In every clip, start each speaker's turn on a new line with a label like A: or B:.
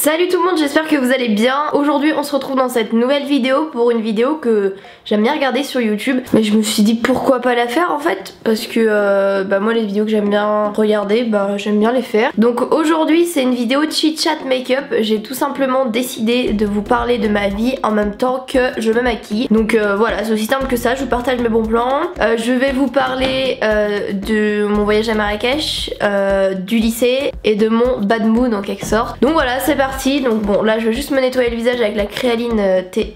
A: Salut tout le monde, j'espère que vous allez bien. Aujourd'hui on se retrouve dans cette nouvelle vidéo pour une vidéo que j'aime bien regarder sur YouTube. Mais je me suis dit pourquoi pas la faire en fait. Parce que moi les vidéos que j'aime bien regarder, j'aime bien les faire. Donc aujourd'hui c'est une vidéo chit chat make-up. J'ai tout simplement décidé de vous parler de ma vie en même temps que je me maquille. Donc voilà, c'est aussi simple que ça, je vous partage mes bons plans. Je vais vous parler de mon voyage à Marrakech, du lycée et de mon bad mood en quelque sorte. Donc voilà, c'est parti. Donc bon, là je vais juste me nettoyer le visage avec la créaline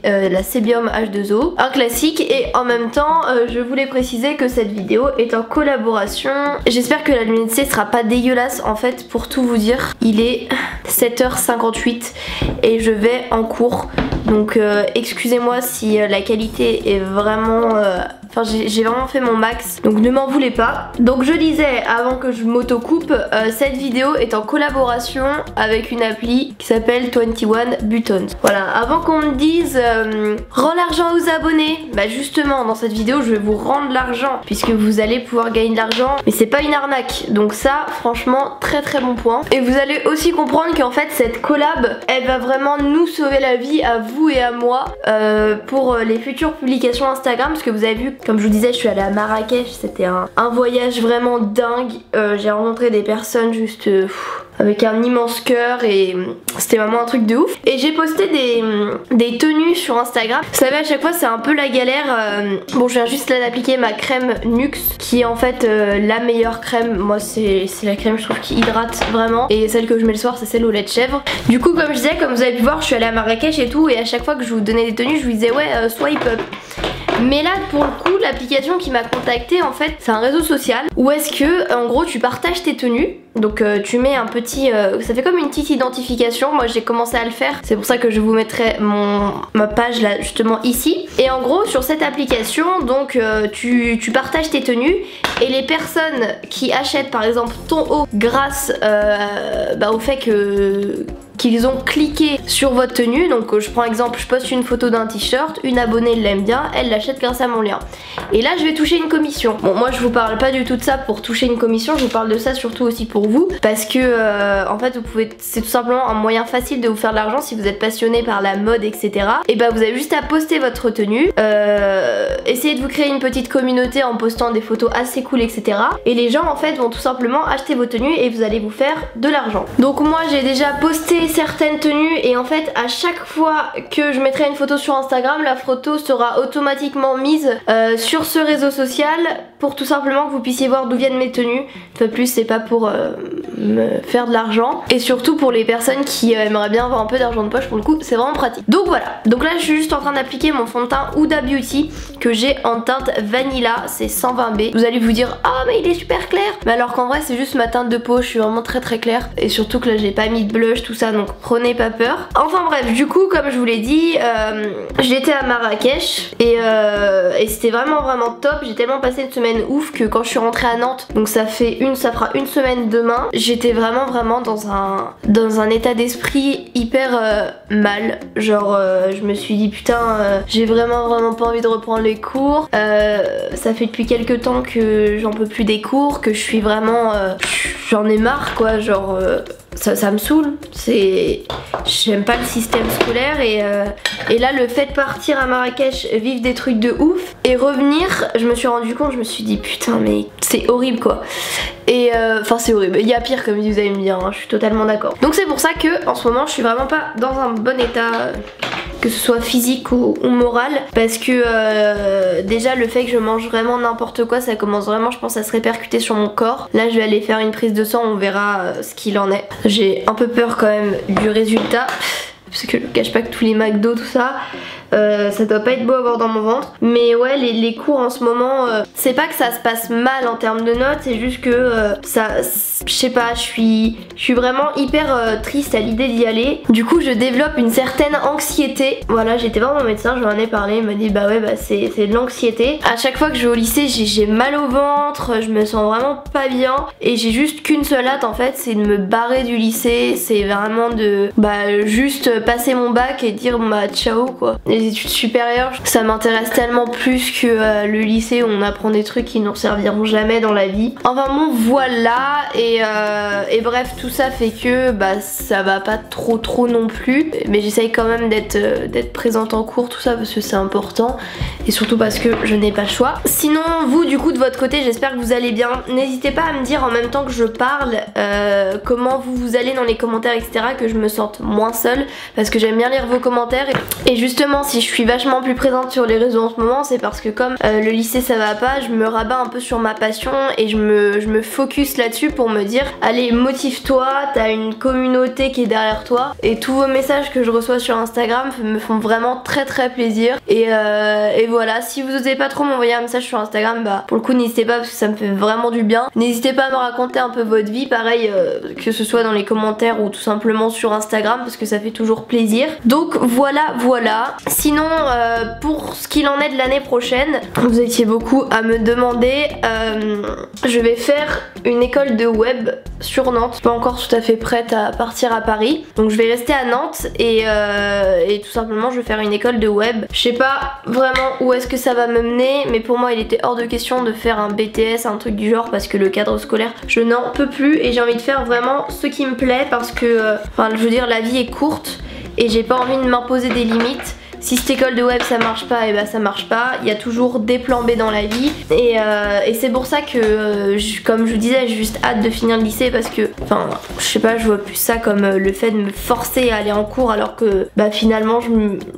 A: la Sébium H2O, un classique. Et en même temps je voulais préciser que cette vidéo est en collaboration. J'espère que la luminosité sera pas dégueulasse. En fait, pour tout vous dire, il est 7h58 et je vais en cours. Donc excusez-moi si la qualité est vraiment... Enfin j'ai vraiment fait mon max, donc ne m'en voulez pas. Donc je disais avant que je m'auto-coupe, cette vidéo est en collaboration avec une appli qui s'appelle 21 Buttons. Voilà, avant qu'on me dise rends l'argent aux abonnés, bah justement dans cette vidéo je vais vous rendre l'argent puisque vous allez pouvoir gagner de l'argent, mais c'est pas une arnaque. Donc ça franchement très bon point. Et vous allez aussi comprendre qu'en fait cette collab elle va vraiment nous sauver la vie à vous et à moi pour les futures publications Instagram, parce que vous avez vu, comme je vous disais, je suis allée à Marrakech, c'était un voyage vraiment dingue. J'ai rencontré des personnes juste avec un immense cœur et c'était vraiment un truc de ouf. Et j'ai posté des tenues sur Instagram. Vous savez, à chaque fois c'est un peu la galère. Bon, je viens juste là d'appliquer ma crème Nuxe qui est en fait la meilleure crème. Moi c'est la crème je trouve qui hydrate vraiment, et celle que je mets le soir c'est celle au lait de chèvre. Du coup comme je disais, comme vous avez pu voir, je suis allée à Marrakech et tout, et à chaque fois que je vous donnais des tenues je vous disais ouais swipe up. Mais là pour le coup l'application qui m'a contactée en fait c'est un réseau social où est-ce que en gros tu partages tes tenues. Donc tu mets un petit... ça fait comme une petite identification. Moi j'ai commencé à le faire, c'est pour ça que je vous mettrai ma page là justement ici. Et en gros sur cette application donc tu partages tes tenues, et les personnes qui achètent par exemple ton haut grâce au fait qu'ils ont cliqué sur votre tenue. Donc je prends exemple, je poste une photo d'un t-shirt, une abonnée l'aime bien, elle l'achète grâce à mon lien. Et là je vais toucher une commission. Bon moi je vous parle pas du tout de ça pour toucher une commission, je vous parle de ça surtout aussi pour vous, parce que en fait vous pouvez, c'est tout simplement un moyen facile de vous faire de l'argent si vous êtes passionné par la mode etc. Et bah vous avez juste à poster votre tenue, essayez de vous créer une petite communauté en postant des photos assez cool etc. Et les gens en fait vont tout simplement acheter vos tenues et vous allez vous faire de l'argent. Donc moi j'ai déjà posté certaines tenues, et en fait à chaque fois que je mettrai une photo sur Instagram, la photo sera automatiquement mise sur ce réseau social pour tout simplement que vous puissiez voir d'où viennent mes tenues. Enfin plus c'est pas pour me faire de l'argent, et surtout pour les personnes qui aimeraient bien avoir un peu d'argent de poche, pour le coup c'est vraiment pratique. Donc voilà, donc là je suis juste en train d'appliquer mon fond de teint Huda Beauty que j'ai en teinte Vanilla, c'est 120B. Vous allez vous dire ah mais il est super clair, mais alors qu'en vrai c'est juste ma teinte de peau, je suis vraiment très claire, et surtout que là j'ai pas mis de blush tout ça, donc prenez pas peur. Enfin bref, du coup comme je vous l'ai dit, j'étais à Marrakech et c'était vraiment top. J'ai tellement passé une semaine ouf que quand je suis rentrée à Nantes, donc ça fera une semaine demain, j'étais vraiment dans un état d'esprit hyper mal. Genre je me suis dit putain j'ai vraiment pas envie de reprendre les cours. Ça fait depuis quelques temps que j'en peux plus des cours, que je suis vraiment j'en ai marre quoi, genre ça me saoule, j'aime pas le système scolaire, et là le fait de partir à Marrakech, vivre des trucs de ouf et revenir, je me suis rendu compte, je me suis dit putain mais c'est horrible quoi. Et enfin c'est horrible, il y a pire comme vous allez me dire, hein, je suis totalement d'accord. Donc c'est pour ça que en ce moment je suis vraiment pas dans un bon état, que ce soit physique ou moral, parce que déjà le fait que je mange vraiment n'importe quoi, ça commence vraiment je pense à se répercuter sur mon corps. Là je vais aller faire une prise de sang, on verra ce qu'il en est. J'ai un peu peur quand même du résultat, parce que je ne cache pas que tous les McDo tout ça, ça doit pas être beau à voir dans mon ventre. Mais ouais les cours en ce moment, c'est pas que ça se passe mal en termes de notes, c'est juste que je sais pas, je suis vraiment hyper triste à l'idée d'y aller. Du coup je développe une certaine anxiété. Voilà, j'étais voir mon médecin, je lui en ai parlé, il m'a dit bah ouais c'est de l'anxiété. À chaque fois que je vais au lycée j'ai mal au ventre, je me sens vraiment pas bien, et j'ai juste qu'une seule hâte en fait, c'est de me barrer du lycée. C'est vraiment de juste passer mon bac et dire bah ciao quoi. Les études supérieures, ça m'intéresse tellement plus que le lycée où on apprend des trucs qui nous serviront jamais dans la vie. Enfin bon voilà, et bref tout ça fait que bah ça va pas trop non plus, mais j'essaye quand même d'être présente en cours, tout ça, parce que c'est important et surtout parce que je n'ai pas le choix. Sinon vous du coup de votre côté, j'espère que vous allez bien. N'hésitez pas à me dire en même temps que je parle comment vous allez dans les commentaires etc, que je me sente moins seule, parce que j'aime bien lire vos commentaires. Et justement si je suis vachement plus présente sur les réseaux en ce moment, c'est parce que comme le lycée ça va pas, je me rabats un peu sur ma passion et je me focus là-dessus pour me dire allez motive-toi, t'as une communauté qui est derrière toi, et tous vos messages que je reçois sur Instagram me font vraiment très plaisir. Et voilà, si vous osez pas trop m'envoyer un message sur Instagram, bah pour le coup n'hésitez pas parce que ça me fait vraiment du bien. N'hésitez pas à me raconter un peu votre vie, pareil que ce soit dans les commentaires ou tout simplement sur Instagram, parce que ça fait toujours plaisir. Donc voilà. Sinon pour ce qu'il en est de l'année prochaine, vous étiez beaucoup à me demander, je vais faire une école de web sur Nantes. Pas encore tout à fait prête à partir à Paris, donc je vais rester à Nantes et tout simplement je vais faire une école de web. Je sais pas vraiment où est-ce que ça va me mener, mais pour moi il était hors de question de faire un BTS, un truc du genre, parce que le cadre scolaire je n'en peux plus et j'ai envie de faire vraiment ce qui me plaît, parce que enfin je veux dire la vie est courte et j'ai pas envie de m'imposer des limites. Si cette école de web ça marche pas, et bah ça marche pas. Il y a toujours des plans B dans la vie. Et c'est pour ça que, comme je vous disais, j'ai juste hâte de finir le lycée, parce que, enfin, je sais pas, je vois plus ça comme le fait de me forcer à aller en cours alors que, bah finalement,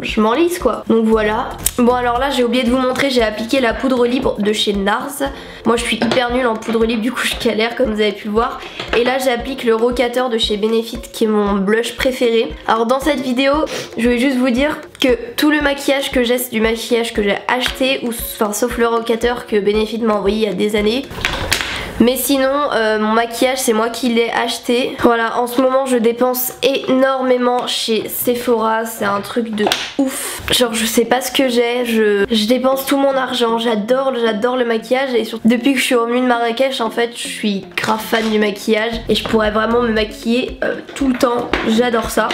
A: je m'enlise quoi. Donc voilà. Bon alors là, j'ai oublié de vous montrer, j'ai appliqué la poudre libre de chez NARS. Moi je suis hyper nulle en poudre libre, du coup je galère comme vous avez pu le voir. Et là j'applique le Rocateur de chez Benefit qui est mon blush préféré. Alors dans cette vidéo, je vais juste vous dire que tout le maquillage que j'ai, c'est du maquillage que j'ai acheté, ou enfin sauf le Rocateur que Benefit m'a envoyé il y a des années. Mais sinon mon maquillage c'est moi qui l'ai acheté. Voilà, en ce moment je dépense énormément chez Sephora, c'est un truc de ouf. Genre je sais pas ce que j'ai, je dépense tout mon argent, j'adore le maquillage. Et surtout depuis que je suis revenue de Marrakech en fait je suis grave fan du maquillage et je pourrais vraiment me maquiller tout le temps, j'adore ça.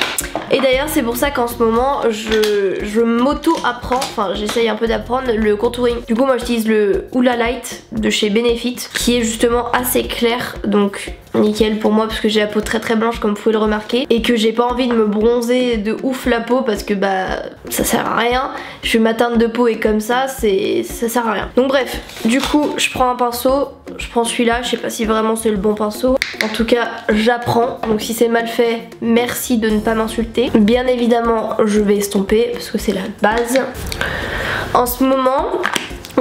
A: Et d'ailleurs c'est pour ça qu'en ce moment je m'auto-apprends, enfin j'essaye un peu d'apprendre le contouring. Du coup moi j'utilise le Hoola Light de chez Benefit qui est justement assez clair, donc nickel pour moi parce que j'ai la peau très blanche comme vous pouvez le remarquer, et que j'ai pas envie de me bronzer de ouf la peau parce que bah ça sert à rien. Je suis ma teinte de peau et comme ça ça sert à rien. Donc bref, du coup je prends un pinceau, je prends celui-là, je sais pas si vraiment c'est le bon pinceau. En tout cas j'apprends, donc si c'est mal fait merci de ne pas m'insulter. Bien évidemment je vais estomper parce que c'est la base. En ce moment,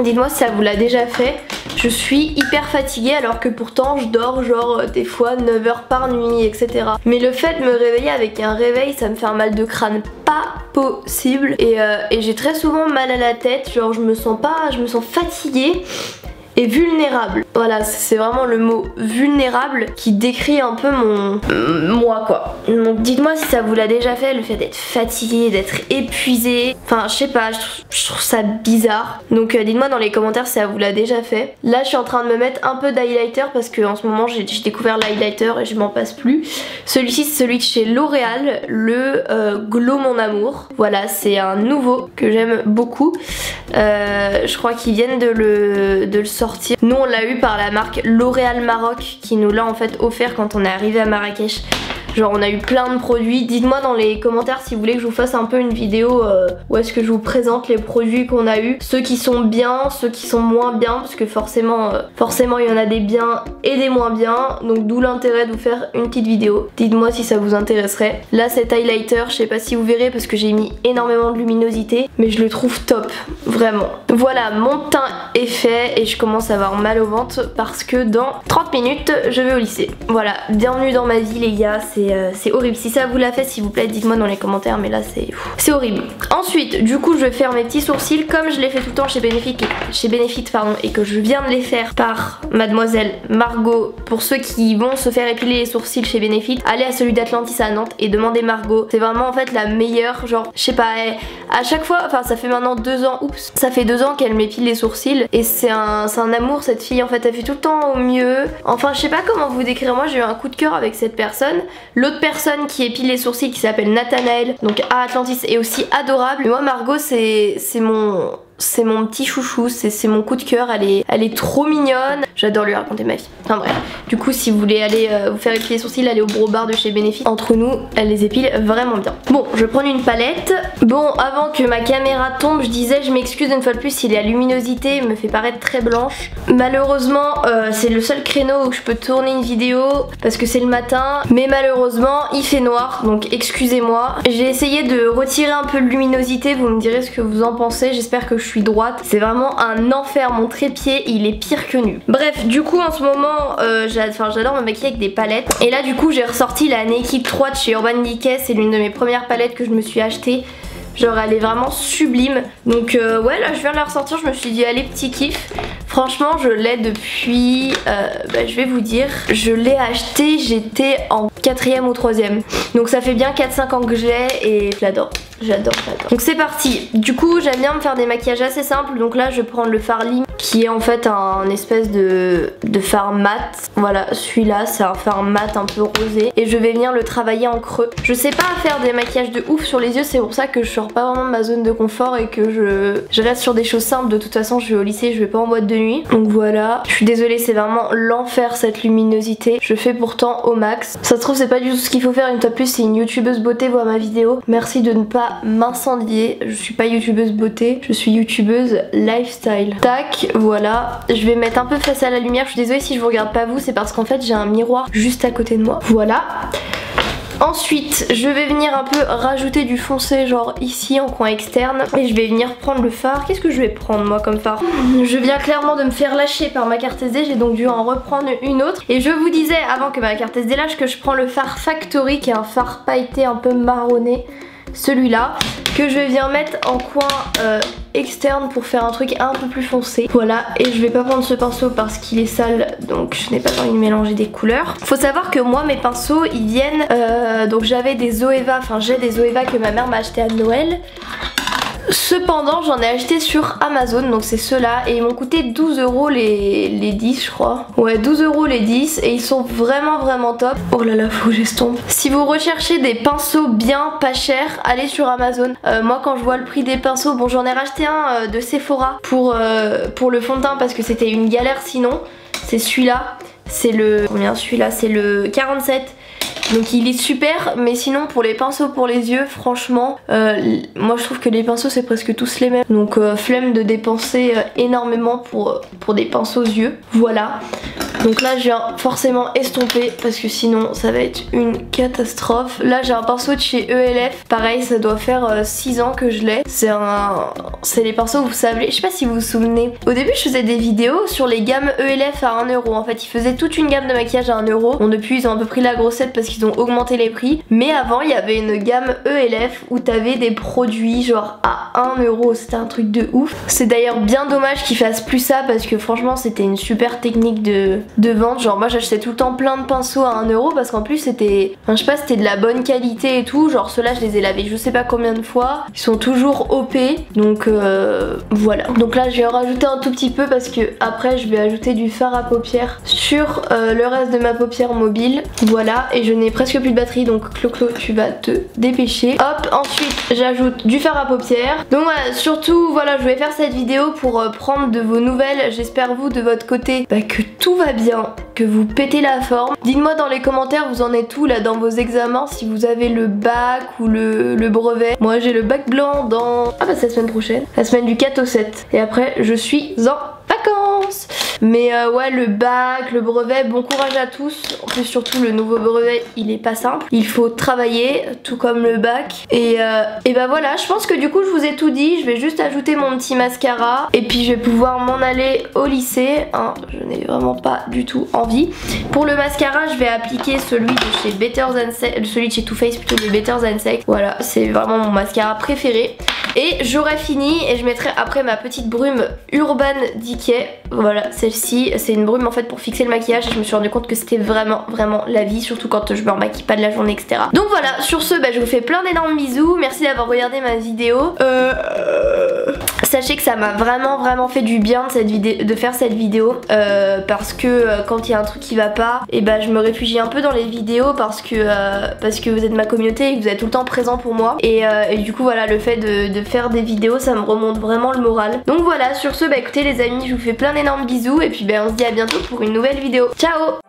A: dites-moi si ça vous l'a déjà fait, je suis hyper fatiguée alors que pourtant je dors genre des fois 9 heures par nuit etc. Mais le fait de me réveiller avec un réveil, ça me fait un mal de crâne pas possible. Et j'ai très souvent mal à la tête, genre je me sens fatiguée et vulnérable. Voilà, c'est vraiment le mot vulnérable qui décrit un peu moi quoi. Donc dites-moi si ça vous l'a déjà fait, le fait d'être fatigué, d'être épuisé. Enfin je sais pas, je trouve ça bizarre. Donc dites-moi dans les commentaires si ça vous l'a déjà fait. Là je suis en train de me mettre un peu d'highlighter parce que en ce moment j'ai découvert l'highlighter et je m'en passe plus. Celui-ci c'est celui de chez L'Oréal, le Glow Mon Amour. Voilà, c'est un nouveau que j'aime beaucoup. Je crois qu'ils viennent de le sortir. Nous on l'a eu par la marque L'Oréal Maroc qui nous l'a en fait offert quand on est arrivé à Marrakech. Genre on a eu plein de produits. Dites-moi dans les commentaires si vous voulez que je vous fasse un peu une vidéo où est-ce que je vous présente les produits qu'on a eu, ceux qui sont bien, ceux qui sont moins bien, parce que forcément il y en a des biens et des moins bien, donc d'où l'intérêt de vous faire une petite vidéo. Dites-moi si ça vous intéresserait. Là cet highlighter, je sais pas si vous verrez parce que j'ai mis énormément de luminosité, mais je le trouve top, vraiment. Voilà, mon teint est fait et je commence à avoir mal au ventre parce que dans 30 minutes je vais au lycée. Voilà, bienvenue dans ma vie les gars, c'est horrible. Si ça vous l'a fait s'il vous plaît dites-moi dans les commentaires, mais là c'est horrible. Ensuite du coup je vais faire mes petits sourcils comme je les fais tout le temps chez Benefit et que je viens de les faire par mademoiselle Margot. Pour ceux qui vont se faire épiler les sourcils chez Benefit, allez à celui d'Atlantis à Nantes et demandez Margot. C'est vraiment en fait la meilleure, genre je sais pas, à chaque fois, enfin ça fait maintenant 2 ans, oups, ça fait 2 ans qu'elle m'épile les sourcils et c'est un amour cette fille en fait, elle fait tout le temps au mieux. Enfin je sais pas comment vous décrire, moi j'ai eu un coup de cœur avec cette personne. L'autre personne qui épile les sourcils qui s'appelle Nathanaël, donc à Atlantis, est aussi adorable. Mais moi Margot c'est mon petit chouchou, c'est mon coup de cœur, elle est trop mignonne. J'adore lui raconter ma vie. Enfin bref, du coup si vous voulez aller vous faire épiler les sourcils, allez au Bro Bar de chez Benefit. Entre nous, elle les épile vraiment bien. Bon, je vais prendre une palette. Bon, avant que ma caméra tombe, je disais, je m'excuse une fois de plus si la luminosité me fait paraître très blanche. Malheureusement, c'est le seul créneau où je peux tourner une vidéo parce que c'est le matin. Mais malheureusement, il fait noir, donc excusez-moi. J'ai essayé de retirer un peu de luminosité, vous me direz ce que vous en pensez. J'espère que je suis droite. C'est vraiment un enfer, mon trépied, il est pire que nu. Bref, du coup en ce moment, j'adore me maquiller avec des palettes. Et là du coup j'ai ressorti la Naked 3 de chez Urban Decay. C'est l'une de mes premières palettes que je me suis achetée. Genre elle est vraiment sublime. Donc ouais, là je viens de la ressortir, je me suis dit allez, petit kiff. Franchement je l'ai depuis, je vais vous dire, je l'ai acheté, j'étais en 4ème ou 3ème. Donc ça fait bien 4-5 ans que je l'ai et je l'adore. J'adore. Donc c'est parti. Du coup j'aime bien me faire des maquillages assez simples. Donc là je vais prendre le fard lime qui est en fait un espèce de fard mat. Voilà, celui-là c'est un fard mat un peu rosé. Et je vais venir le travailler en creux. Je sais pas faire des maquillages de ouf sur les yeux. C'est pour ça que je sors pas vraiment de ma zone de confort et que je reste sur des choses simples. De toute façon je vais au lycée, je vais pas en boîte de nuit. Donc voilà, je suis désolée, c'est vraiment l'enfer cette luminosité. Je fais pourtant au max. Ça se trouve c'est pas du tout ce qu'il faut faire. Une fois de plus si une youtubeuse beauté voit ma vidéo, merci de ne pas m'incendier. Je suis pas youtubeuse beauté, je suis youtubeuse lifestyle. Tac, voilà. Je vais mettre un peu face à la lumière. Je suis désolée si je vous regarde pas vous, c'est parce qu'en fait j'ai un miroir juste à côté de moi. Voilà. Ensuite, je vais venir un peu rajouter du foncé, genre ici en coin externe. Et je vais venir prendre le fard. Qu'est-ce que je vais prendre moi comme fard? Je viens clairement de me faire lâcher par ma carte SD. J'ai donc dû en reprendre une autre. Et je vous disais avant que ma carte SD lâche que je prends le fard Factory, qui est un fard pailleté un peu marronné. Celui-là que je vais venir mettre en coin externe pour faire un truc un peu plus foncé. Voilà, et je vais pas prendre ce pinceau parce qu'il est sale, donc je n'ai pas envie de mélanger des couleurs. Faut savoir que moi mes pinceaux ils viennent donc j'avais des Zoeva, enfin j'ai des Zoeva que ma mère m'a acheté à Noël. Cependant j'en ai acheté sur Amazon, donc c'est ceux-là, et ils m'ont coûté 12 € les 10 je crois. Ouais, 12 € les 10, et ils sont vraiment top. Oh là là, faut que j'estompe. Si vous recherchez des pinceaux bien pas chers, allez sur Amazon. Moi quand je vois le prix des pinceaux, bon j'en ai racheté un de Sephora pour le fond de teint parce que c'était une galère sinon. C'est celui-là, c'est le... Combien celui-là? C'est le 47. Donc il est super, mais sinon pour les pinceaux pour les yeux, franchement, moi je trouve que les pinceaux c'est presque tous les mêmes. Donc flemme de dépenser énormément pour des pinceaux aux yeux. Voilà. Donc là je viens forcément estomper parce que sinon ça va être une catastrophe. Là j'ai un pinceau de chez ELF. Pareil, ça doit faire 6 ans que je l'ai. C'est les pinceaux, vous savez, je sais pas si vous vous souvenez. Au début je faisais des vidéos sur les gammes ELF à 1 €. En fait ils faisaient toute une gamme de maquillage à 1 €. Bon depuis ils ont un peu pris la grossette parce qu'ils ont augmenté les prix. Mais avant il y avait une gamme ELF où t'avais des produits genre à 1 €. C'était un truc de ouf. C'est d'ailleurs bien dommage qu'ils fassent plus ça parce que franchement c'était une super technique de vente. Genre moi j'achetais tout le temps plein de pinceaux à 1 € parce qu'en plus c'était, enfin je sais pas, c'était de la bonne qualité et tout. Genre ceux-là je les ai lavés je sais pas combien de fois. Ils sont toujours OP. Donc voilà. Donc là je vais en rajouter un tout petit peu parce que après je vais ajouter du fard à paupières sur le reste de ma paupière mobile. Voilà, et je n'ai presque plus de batterie donc Clo-Clo tu vas te dépêcher. Hop, ensuite j'ajoute du fard à paupières. Donc voilà, surtout voilà, je vais faire cette vidéo pour prendre de vos nouvelles. J'espère vous de votre côté que tout va bien, que vous pétez la forme. Dites-moi dans les commentaires vous en êtes où là dans vos examens, si vous avez le bac ou le brevet. Moi j'ai le bac blanc dans... Ah bah c'est la semaine prochaine, la semaine du 4 au 7. Et après je suis en vacances. Mais ouais, le bac, le brevet, bon courage à tous. En plus surtout le nouveau brevet il est pas simple. Il faut travailler tout comme le bac. Et bah voilà, je pense que du coup je vous ai tout dit. Je vais juste ajouter mon petit mascara et puis je vais pouvoir m'en aller au lycée hein. Je n'ai vraiment pas du tout envie. Pour le mascara je vais appliquer celui de chez Better Than Sex, celui de chez Too Faced plutôt, de Better Than Sex. Voilà, c'est vraiment mon mascara préféré. Et j'aurai fini et je mettrai après ma petite brume Urban Decay. Voilà, celle-ci, c'est une brume en fait pour fixer le maquillage et je me suis rendu compte que c'était vraiment la vie, surtout quand je me remaquille pas de la journée, etc. Donc voilà, sur ce, je vous fais plein d'énormes bisous. Merci d'avoir regardé ma vidéo. Sachez que ça m'a vraiment fait du bien de faire cette vidéo parce que quand il y a un truc qui va pas, et je me réfugie un peu dans les vidéos parce que vous êtes ma communauté et que vous êtes tout le temps présent pour moi et du coup voilà, le fait de faire des vidéos, ça me remonte vraiment le moral. Donc voilà, sur ce, écoutez les amis, je vous fais plein d'énormes bisous et puis on se dit à bientôt pour une nouvelle vidéo. Ciao!